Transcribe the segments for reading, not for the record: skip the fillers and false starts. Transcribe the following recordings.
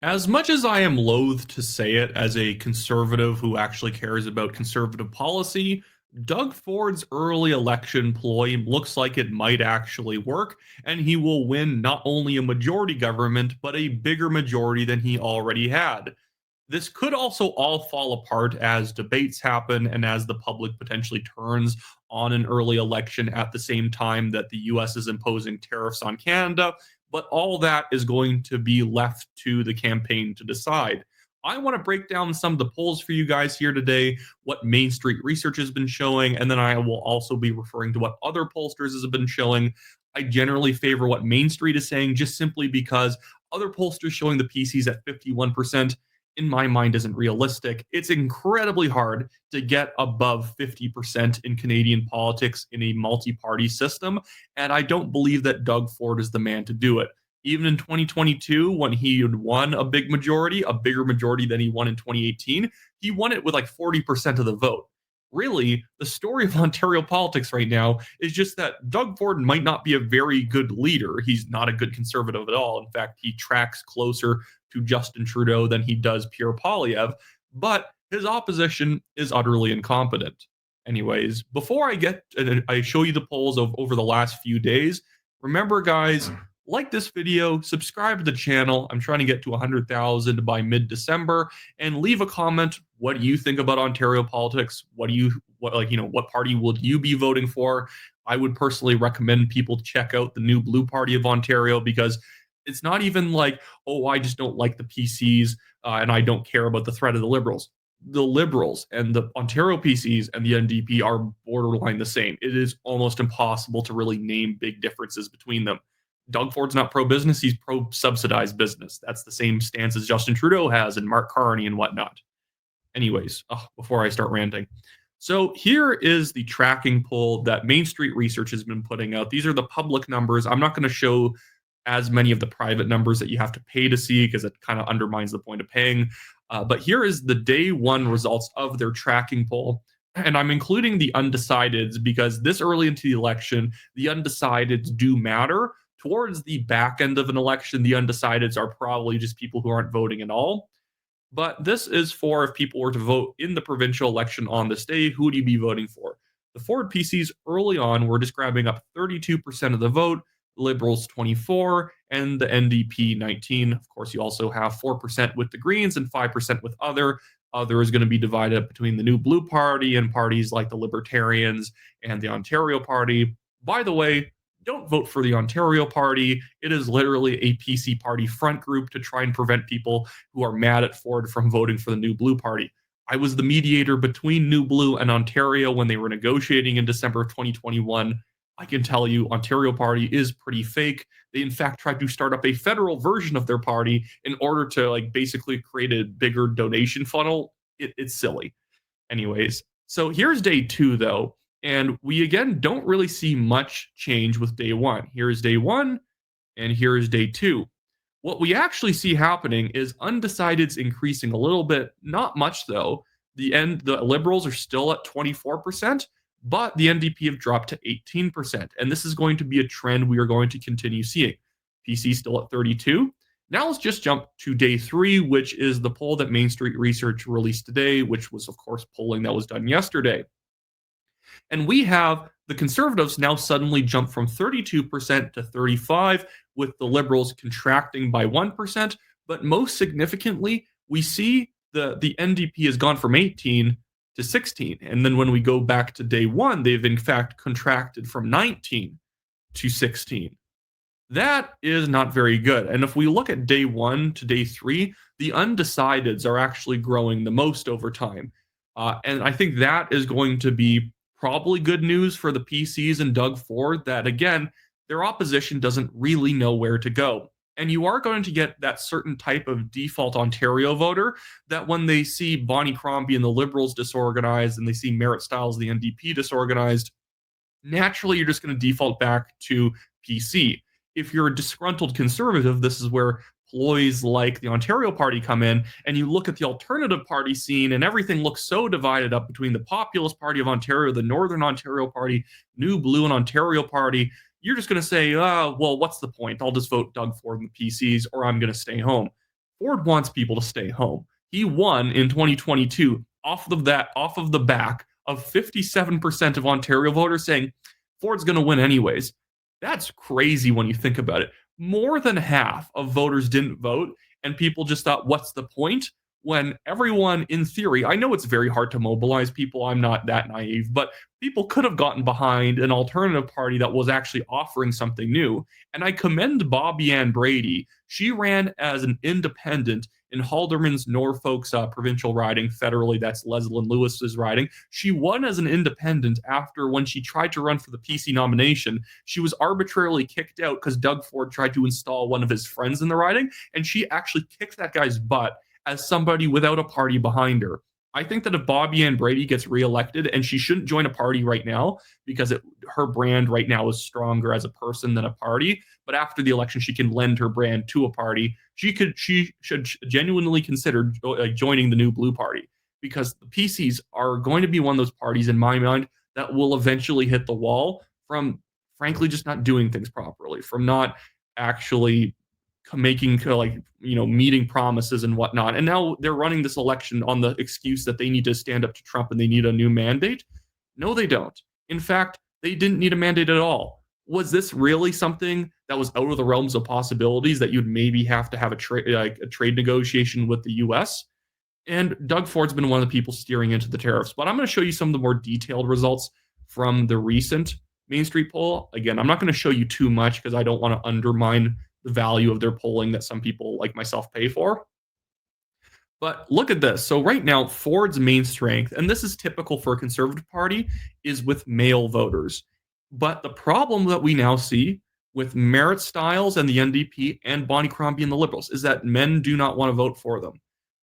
As much as I am loath to say it as a conservative who actually cares about conservative policy, Doug Ford's early election ploy looks like it might actually work, and he will win not only a majority government, but a bigger majority than he already had. This could also all fall apart as debates happen and as the public potentially turns on an early election at the same time that the US is imposing tariffs on Canada. But all that is going to be left to the campaign to decide. I want to break down some of the polls for you guys here today, what Main Street research has been showing, and then I will also be referring to what other pollsters have been showing. I generally favor what Main Street is saying just simply because other pollsters showing the PCs at 51% in my mind isn't realistic. It's incredibly hard to get above 50% in Canadian politics in a multi-party system, and I don't believe that Doug Ford is the man to do it. Even in 2022, when he had won a big majority, a bigger majority than he won in 2018, he won it with like 40% of the vote. Really, the story of Ontario politics right now is just that Doug Ford might not be a very good leader. He's not a good conservative at all. In fact, he tracks closer to Justin Trudeau than he does Pierre Poilievre, but his opposition is utterly incompetent. Anyways, before I show you the polls of over the last few days, remember guys, like this video, subscribe to the channel. I'm trying to get to 100,000 by mid-December, and leave a comment. What do you think about Ontario politics? What party would you be voting for? I would personally recommend people check out the New Blue Party of Ontario because it's not even like, oh, I just don't like the PCs and I don't care about the threat of the Liberals. The Liberals and the Ontario PCs and the NDP are borderline the same. It is almost impossible to really name big differences between them. Doug Ford's not pro-business, he's pro-subsidized business. That's the same stance as Justin Trudeau has and Mark Carney and whatnot. Anyways, before I start ranting. So here is the tracking poll that Main Street Research has been putting out. These are the public numbers. I'm not going to show as many of the private numbers that you have to pay to see because it kind of undermines the point of paying. But here is the day one results of their tracking poll. And I'm including the undecideds because this early into the election, the undecideds do matter. Towards the back end of an election, the undecideds are probably just people who aren't voting at all. But this is for if people were to vote in the provincial election on this day, who would you be voting for? The Ford PCs early on were just grabbing up 32% of the vote, Liberals 24, and the NDP 19. Of course, you also have 4% with the Greens and 5% with other. Other is going to be divided up between the New Blue Party and parties like the Libertarians and the Ontario Party. By the way, don't vote for the Ontario Party. It is literally a PC party front group to try and prevent people who are mad at Ford from voting for the New Blue Party. I was the mediator between New Blue and Ontario when they were negotiating in December of 2021. I can tell you Ontario Party is pretty fake. They in fact tried to start up a federal version of their party in order to basically create a bigger donation funnel. It's silly. Anyways, so here's day two though. And we again don't really see much change with day one. Here's day one, and here's day two. What we actually see happening is undecideds increasing a little bit, not much though. The Liberals are still at 24%, but the NDP have dropped to 18%. And this is going to be a trend we are going to continue seeing. PC still at 32. Now let's just jump to day three, which is the poll that Main Street Research released today, which was of course polling that was done yesterday. And we have the Conservatives now suddenly jump from 32% to 35%, with the Liberals contracting by 1%. But most significantly, we see the NDP has gone from 18 to 16. And then when we go back to day one, they've in fact contracted from 19 to 16. That is not very good. And if we look at day one to day three, the undecideds are actually growing the most over time. And I think that is going to be probably good news for the PCs and Doug Ford that, again, their opposition doesn't really know where to go. And you are going to get that certain type of default Ontario voter that when they see Bonnie Crombie and the Liberals disorganized and they see Merritt Stiles, the NDP, disorganized, naturally you're just going to default back to PC. If you're a disgruntled conservative, this is where ploys like the Ontario Party come in, and you look at the alternative party scene and everything looks so divided up between the Populist Party of Ontario, the Northern Ontario Party, New Blue and Ontario Party. You're just going to say, well, what's the point? I'll just vote Doug Ford and the PCs, or I'm going to stay home. Ford wants people to stay home. He won in 2022 off of the back of 57% of Ontario voters saying Ford's going to win anyways. That's crazy when you think about it. More than half of voters didn't vote, and people just thought, what's the point? When everyone, in theory, I know it's very hard to mobilize people, I'm not that naive, but people could have gotten behind an alternative party that was actually offering something new. And I commend Bobby Ann Brady. She ran as an independent in Halderman's Norfolk's provincial riding, federally, that's Leslyn Lewis's riding. She won as an independent after, when she tried to run for the PC nomination, she was arbitrarily kicked out because Doug Ford tried to install one of his friends in the riding, and she actually kicked that guy's butt as somebody without a party behind her. I think that if Bobby Ann Brady gets reelected, and she shouldn't join a party right now because her brand right now is stronger as a person than a party, but after the election she can lend her brand to a party. She should genuinely consider joining the new Blue Party, because the PCs are going to be one of those parties in my mind that will eventually hit the wall from, frankly, just not doing things properly, from not actually making meeting promises and whatnot. And now they're running this election on the excuse that they need to stand up to Trump and they need a new mandate. No, they don't. In fact, they didn't need a mandate at all. Was this really something that was out of the realms of possibilities, that you'd maybe have to have a trade negotiation with the US? And Doug Ford's been one of the people steering into the tariffs. But I'm going to show you some of the more detailed results from the recent Main Street poll. Again, I'm not going to show you too much because I don't want to undermine the value of their polling that some people like myself pay for. But look at this. So right now, Ford's main strength, and this is typical for a conservative party, is with male voters. But the problem that we now see with Merritt Stiles and the NDP and Bonnie Crombie and the Liberals is that men do not want to vote for them.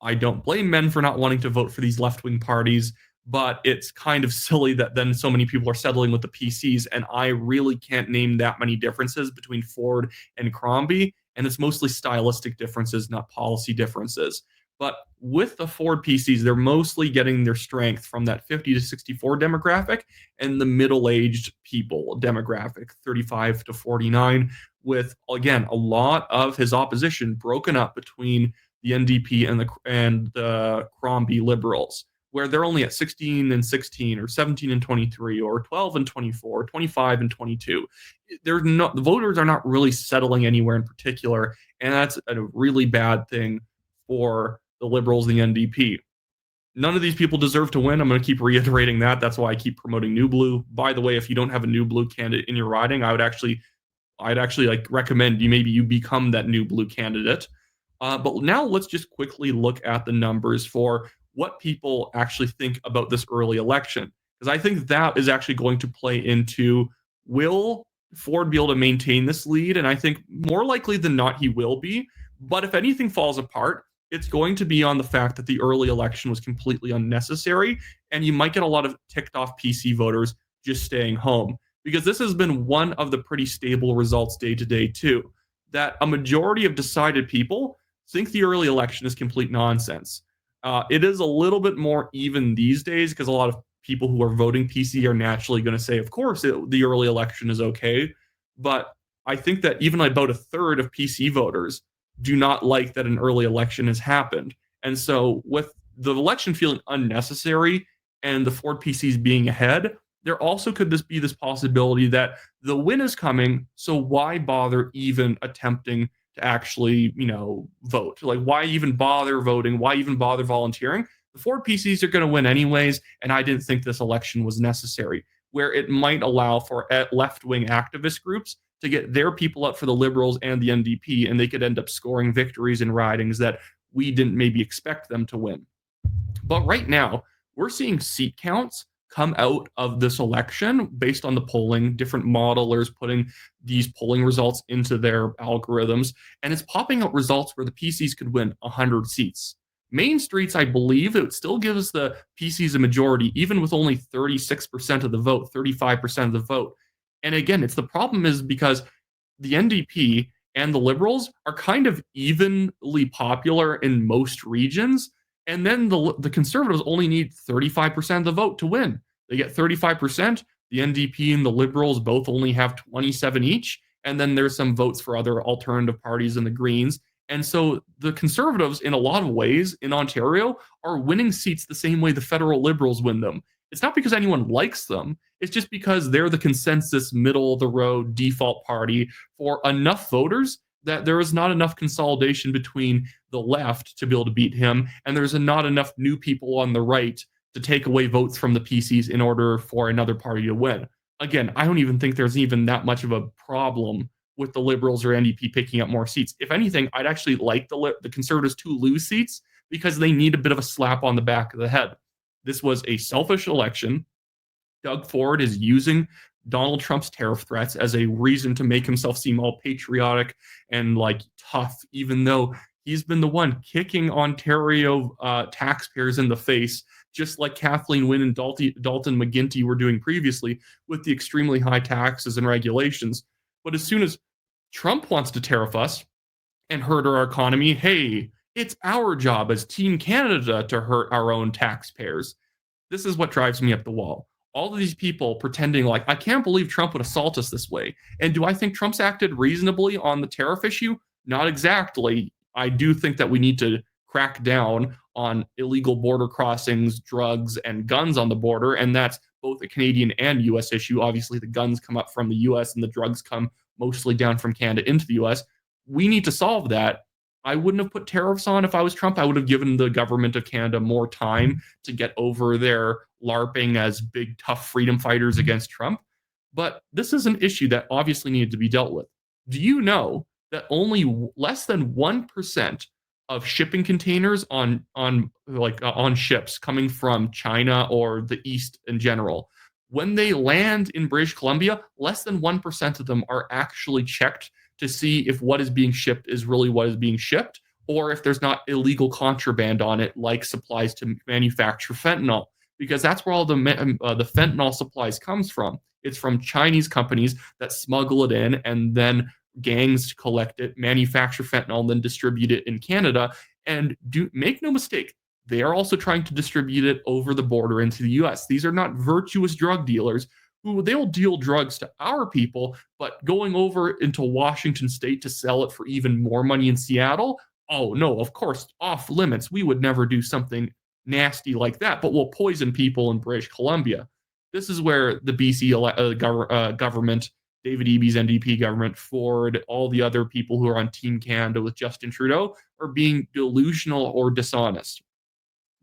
I don't blame men for not wanting to vote for these left-wing parties, but it's kind of silly that then so many people are settling with the PCs, and I really can't name that many differences between Ford and Crombie, and it's mostly stylistic differences, not policy differences. But with the Ford PCs, they're mostly getting their strength from that 50 to 64 demographic and the middle-aged people demographic, 35 to 49, with, again, a lot of his opposition broken up between the NDP and the Crombie Liberals, where they're only at 16 and 16 or 17 and 23 or 12 and 24, 25 and 22. The voters are not really settling anywhere in particular, and that's a really bad thing for the Liberals and the NDP. None of these people deserve to win. I'm going to keep reiterating that. That's why I keep promoting New Blue. By the way, if you don't have a New Blue candidate in your riding, I'd actually recommend you become that New Blue candidate. But now let's just quickly look at the numbers for what people actually think about this early election, because I think that is actually going to play into, will Ford be able to maintain this lead? And I think more likely than not he will be. But if anything falls apart, it's going to be on the fact that the early election was completely unnecessary, and you might get a lot of ticked off PC voters just staying home, because this has been one of the pretty stable results day to day too, that a majority of decided people think the early election is complete nonsense. It is a little bit more even these days because a lot of people who are voting PC are naturally going to say, of course, the early election is okay. But I think that even about a third of PC voters do not like that an early election has happened. And so with the election feeling unnecessary and the Ford PCs being ahead, there also could be this possibility that the win is coming, so why bother even attempting to actually, vote? Like, why even bother voting? Why even bother volunteering? The Ford PCs are going to win anyways, and I didn't think this election was necessary, where it might allow for left-wing activist groups to get their people up for the Liberals and the NDP, and they could end up scoring victories in ridings that we didn't maybe expect them to win. But right now, we're seeing seat counts come out of this election based on the polling, different modelers putting these polling results into their algorithms, and it's popping out results where the PCs could win 100 seats. Main Streets, I believe, it still gives the PCs a majority, even with only 36% of the vote, 35% of the vote. And again, the problem is because the NDP and the Liberals are kind of evenly popular in most regions, and then the Conservatives only need 35% of the vote to win. They get 35%. The NDP and the Liberals both only have 27 each, and then there's some votes for other alternative parties and the Greens. And so the Conservatives, in a lot of ways, in Ontario, are winning seats the same way the federal Liberals win them. It's not because anyone likes them, it's just because they're the consensus, middle of the road default party for enough voters that there is not enough consolidation between the left to be able to beat him, and there's not enough new people on the right to take away votes from the PCs in order for another party to win. Again, I don't even think there's even that much of a problem with the Liberals or NDP picking up more seats. If anything, I'd actually like the Conservatives to lose seats because they need a bit of a slap on the back of the head. This was a selfish election. Doug Ford is using Donald Trump's tariff threats as a reason to make himself seem all patriotic and like tough, even though he's been the one kicking Ontario taxpayers in the face, just like Kathleen Wynne and Dalton McGuinty were doing previously with the extremely high taxes and regulations. But as soon as Trump wants to tariff us and hurt our economy, hey, it's our job as Team Canada to hurt our own taxpayers. This is what drives me up the wall. All of these people pretending like, I can't believe Trump would assault us this way. And do I think Trump's acted reasonably on the tariff issue? Not exactly. I do think that we need to crack down on illegal border crossings, drugs, and guns on the border. And that's both a Canadian and US issue. Obviously, the guns come up from the US and the drugs come mostly down from Canada into the US. We need to solve that. I wouldn't have put tariffs on if I was Trump. I would have given the government of Canada more time to get over their LARPing as big, tough freedom fighters against Trump. But this is an issue that obviously needed to be dealt with. Do you know that only less than 1% of shipping containers on ships coming from China or the East in general, when they land in British Columbia, less than 1% of them are actually checked to see if what is being shipped is really what is being shipped, or if there's not illegal contraband on it, like supplies to manufacture fentanyl, because that's where all the fentanyl supplies comes from. It's from Chinese companies that smuggle it in, and then gangs collect it, manufacture fentanyl, and then distribute it in Canada. And do make no mistake, they are also trying to distribute it over the border into the US. These are not virtuous drug dealers who they'll deal drugs to our people, but going over into Washington state to sell it for even more money in Seattle, oh no, of course, off limits. We would never do something nasty like that, but we'll poison people in British Columbia. This is where the BC government, David Eby's NDP government, Ford, all the other people who are on Team Canada with Justin Trudeau are being delusional or dishonest.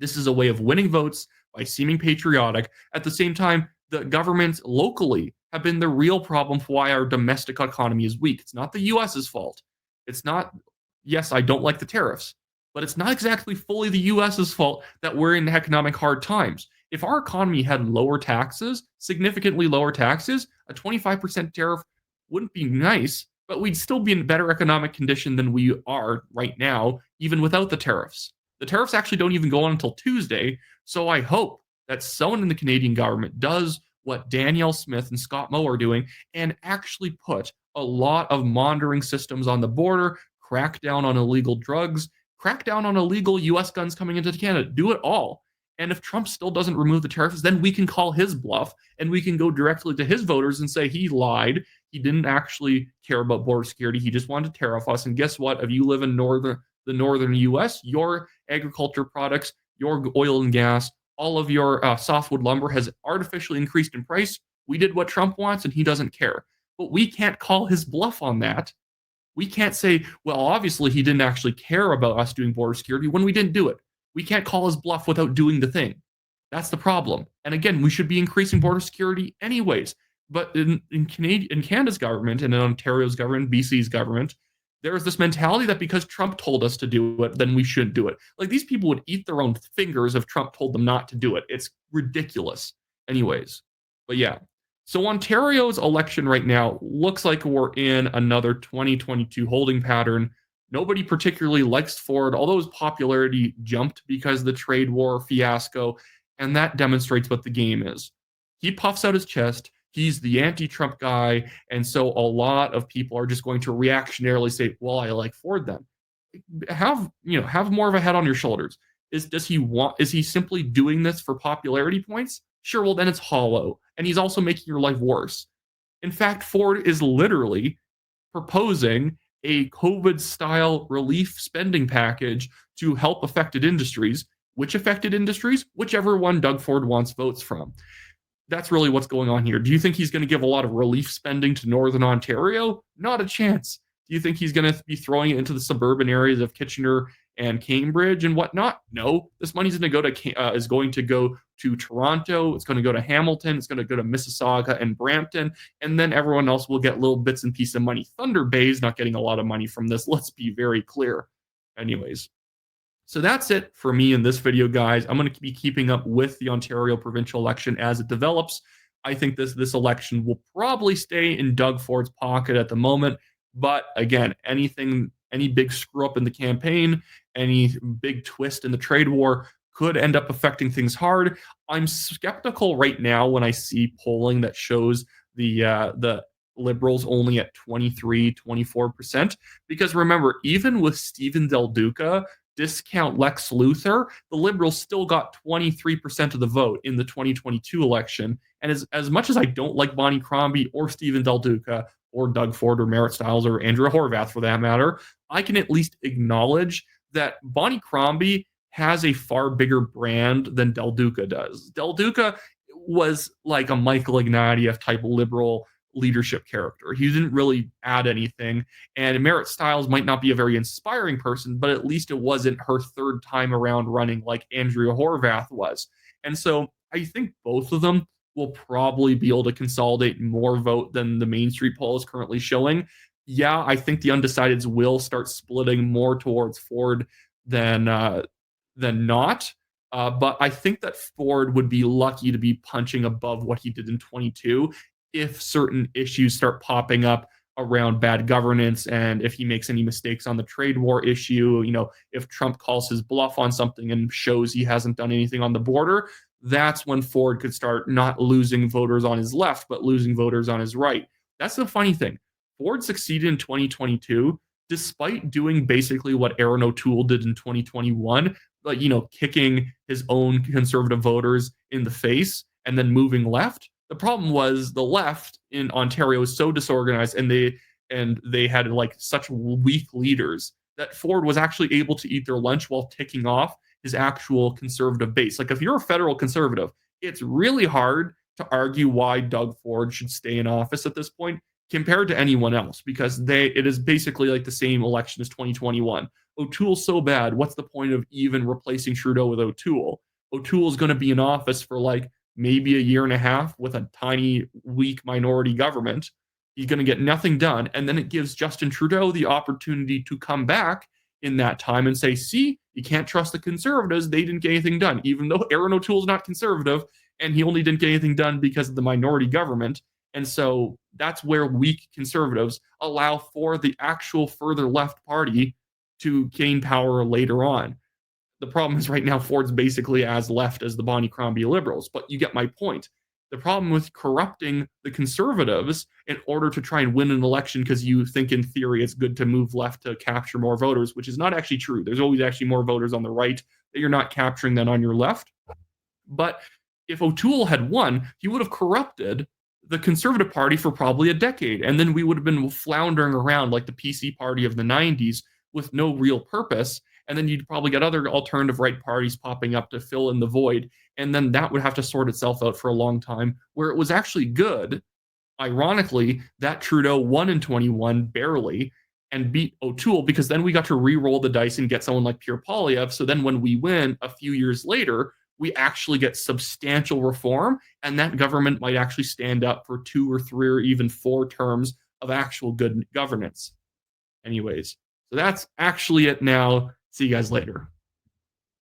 This is a way of winning votes by seeming patriotic. At the same time, the governments locally have been the real problem for why our domestic economy is weak. It's not the US's fault. It's not, yes, I don't like the tariffs, but it's not exactly fully the US's fault that we're in economic hard times. If our economy had lower taxes, significantly lower taxes, a 25% tariff wouldn't be nice, but we'd still be in better economic condition than we are right now, even without the tariffs. The tariffs actually don't even go on until Tuesday, so I hope that someone in the Canadian government does what Danielle Smith and Scott Moe are doing and actually put a lot of monitoring systems on the border, crack down on illegal drugs, crack down on illegal US guns coming into Canada, do it all. And if Trump still doesn't remove the tariffs, then we can call his bluff and we can go directly to his voters and say he lied. He didn't actually care about border security. He just wanted to tariff us. And guess what? If you live in the northern US, your agriculture products, your oil and gas, all of your softwood lumber has artificially increased in price. We did what Trump wants and he doesn't care. But we can't call his bluff on that. We can't say, well, obviously he didn't actually care about us doing border security when we didn't do it. We can't call his bluff without doing the thing. That's the problem. And again, we should be increasing border security anyways. But in Canada's government and in Ontario's government, BC's government, there is this mentality that because Trump told us to do it, then we shouldn't do it. Like these people would eat their own fingers if Trump told them not to do it. It's ridiculous. Anyways, but yeah. So Ontario's election right now looks like we're in another 2022 holding pattern. Nobody particularly likes Ford, although his popularity jumped because of the trade war fiasco, and that demonstrates what the game is. He puffs out his chest. He's the anti-Trump guy, and so a lot of people are just going to reactionarily say, "Well, I like Ford." Then have more of a head on your shoulders. Is he simply doing this for popularity points? Sure, well then it's hollow, and he's also making your life worse. In fact, Ford is literally proposing a COVID style relief spending package to help affected industries. Which affected industries? Whichever one Doug Ford wants votes from. That's really what's going on here. Do you think he's going to give a lot of relief spending to Northern Ontario? Not a chance. Do you think he's going to be throwing it into the suburban areas of Kitchener and Cambridge and whatnot? No. This money's going to go to is going to go to Toronto. It's going to go to Hamilton. It's going to go to Mississauga and Brampton, and then everyone else will get little bits and pieces of money. Thunder Bay's not getting a lot of money from this. Let's be very clear. Anyways. So that's it for me in this video, guys. I'm going to be keeping up with the Ontario provincial election as it develops. I think this election will probably stay in Doug Ford's pocket at the moment. But again, any big screw up in the campaign, any big twist in the trade war could end up affecting things hard. I'm skeptical right now when I see polling that shows the Liberals only at 23, 24%. Because remember, even with Stephen Del Duca, discount Lex Luthor, the Liberals still got 23% of the vote in the 2022 election. And as much as I don't like Bonnie Crombie or Stephen Del Duca or Doug Ford or Merritt Stiles or Andrea Horwath for that matter, I can at least acknowledge that Bonnie Crombie has a far bigger brand than Del Duca does. Del Duca was like a Michael Ignatieff type liberal leadership character. He didn't really add anything. And Merritt Stiles might not be a very inspiring person, but at least it wasn't her third time around running like Andrea Horwath was. And so I think both of them will probably be able to consolidate more vote than the Main Street poll is currently showing. Yeah, I think the undecideds will start splitting more towards Ford than not. But I think that Ford would be lucky to be punching above what he did in 22 if certain issues start popping up around bad governance and if he makes any mistakes on the trade war issue, if Trump calls his bluff on something and shows he hasn't done anything on the border, that's when Ford could start not losing voters on his left, but losing voters on his right. That's the funny thing. Ford succeeded in 2022 despite doing basically what Aaron O'Toole did in 2021, like, kicking his own conservative voters in the face and then moving left. The problem was the left in Ontario was so disorganized and they had like such weak leaders that Ford was actually able to eat their lunch while ticking off his actual conservative base. Like if you're a federal conservative, it's really hard to argue why Doug Ford should stay in office at this point compared to anyone else because it is basically like the same election as 2021. O'Toole's so bad. What's the point of even replacing Trudeau with O'Toole? O'Toole's going to be in office for like maybe a year and a half with a tiny, weak minority government. He's going to get nothing done. And then it gives Justin Trudeau the opportunity to come back in that time and say, see, you can't trust the Conservatives. They didn't get anything done, even though Aaron O'Toole's not conservative and he only didn't get anything done because of the minority government. And so that's where weak Conservatives allow for the actual further left party to gain power later on. The problem is right now Ford's basically as left as the Bonnie Crombie Liberals, but you get my point. The problem with corrupting the Conservatives in order to try and win an election because you think in theory it's good to move left to capture more voters, which is not actually true. There's always actually more voters on the right that you're not capturing than on your left. But if O'Toole had won, he would have corrupted the Conservative Party for probably a decade, and then we would have been floundering around like the PC Party of the 90s with no real purpose. And then you'd probably get other alternative right parties popping up to fill in the void. And then that would have to sort itself out for a long time, where it was actually good, ironically, that Trudeau won in 21 barely and beat O'Toole because then we got to re-roll the dice and get someone like Pierre Poilievre. So then when we win a few years later, we actually get substantial reform and that government might actually stand up for 2 or 3 or even 4 terms of actual good governance. Anyways, so that's actually it now. See you guys later.